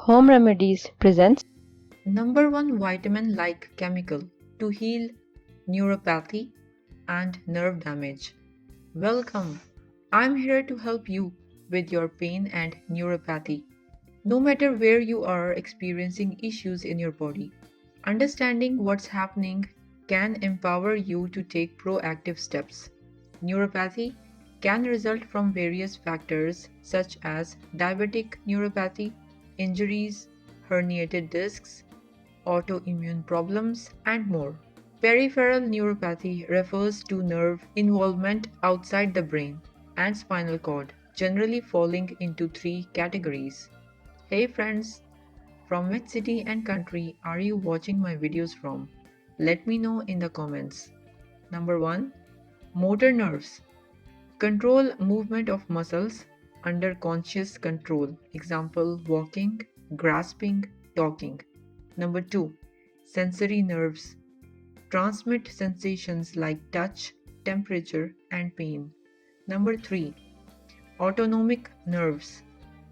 Home Remedies presents Number one vitamin-like chemical to heal neuropathy and nerve damage. Welcome. I'm here to help you with your pain and neuropathy. No matter where you are experiencing issues in your body, understanding what's happening can empower you to take proactive steps. Neuropathy can result from various factors such as diabetic neuropathy, injuries, herniated discs, autoimmune problems, and more. Peripheral neuropathy refers to nerve involvement outside the brain and spinal cord, generally falling into three categories. Hey friends, from which city and country are you watching my videos from? Let me know in the comments. Number 1. Motor nerves. Control movement of muscles under conscious control. Example, walking, grasping, talking. Number 2. Sensory nerves. Transmit sensations like touch, temperature, and pain. Number 3. Autonomic nerves.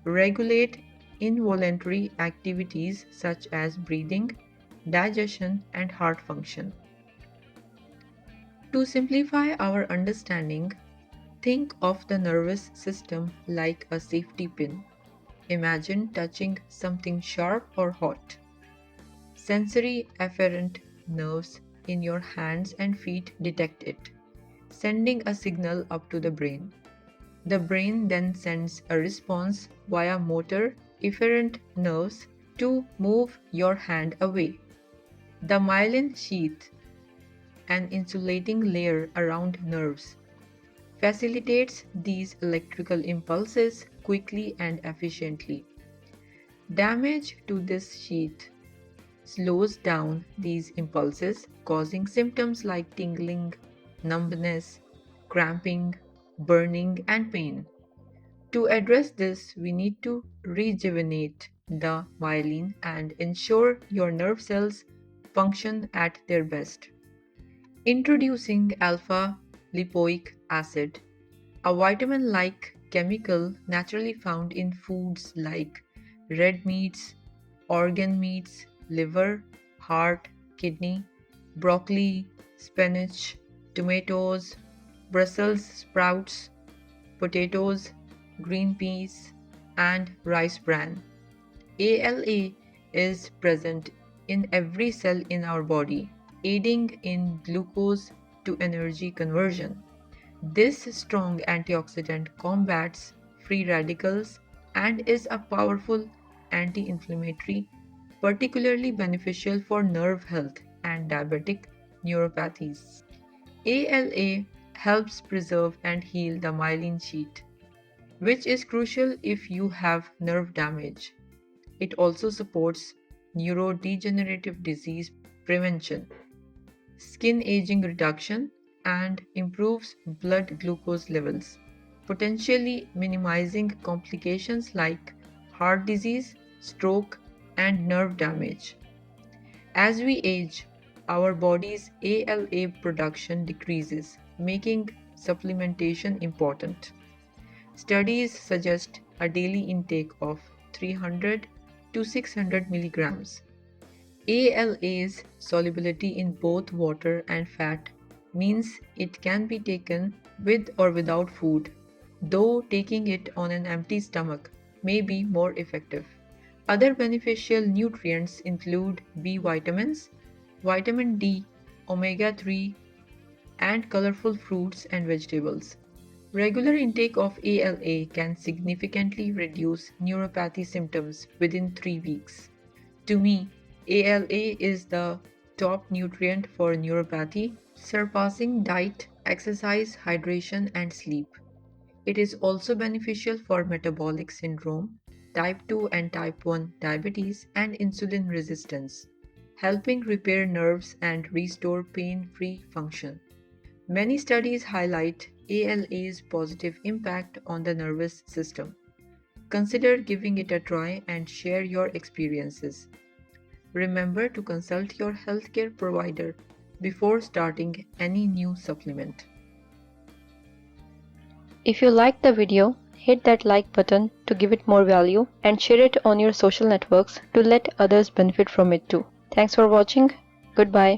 Regulate involuntary activities such as breathing, digestion, and heart function. To simplify our understanding, think of the nervous system like a safety pin. Imagine touching something sharp or hot. Sensory afferent nerves in your hands and feet detect it, sending a signal up to the brain. The brain then sends a response via motor efferent nerves to move your hand away. The myelin sheath, an insulating layer around nerves, facilitates these electrical impulses quickly and efficiently. Damage to this sheath slows down these impulses, causing symptoms like tingling, numbness, cramping, burning, and pain. To address this, we need to rejuvenate the myelin and ensure your nerve cells function at their best. Introducing alpha lipoic acid, a vitamin like chemical naturally found in foods like red meats, organ meats, liver, heart, kidney, broccoli, spinach, tomatoes, Brussels sprouts, potatoes, green peas, and rice bran. ALA is present in every cell in our body, aiding in glucose to energy conversion. This strong antioxidant combats free radicals and is a powerful anti inflammatory, particularly beneficial for nerve health and diabetic neuropathies. ALA helps preserve and heal the myelin sheath, which is crucial if you have nerve damage. It also supports neurodegenerative disease prevention, skin aging reduction, and improves blood glucose levels, potentially minimizing complications like heart disease, stroke, and nerve damage. As we age, our body's ALA production decreases, making supplementation important. Studies suggest a daily intake of 300 to 600 milligrams. ALA's solubility in both water and fat means it can be taken with or without food, though taking it on an empty stomach may be more effective. Other beneficial nutrients include B vitamins, vitamin D, omega 3, and colorful fruits and vegetables. Regular intake of ALA can significantly reduce neuropathy symptoms within 3 weeks. To me, ALA is the top nutrient for neuropathy, surpassing diet, exercise, hydration, and sleep. It is also beneficial for metabolic syndrome, type 2 and type 1 diabetes, and insulin resistance, helping repair nerves and restore pain free function. Many studies highlight ALA's positive impact on the nervous system. Consider giving it a try and share your experiences. Remember to consult your healthcare provider before starting any new supplement. If you liked the video, hit that like button to give it more value, and share it on your social networks to let others benefit from it too. Thanks for watching. Goodbye.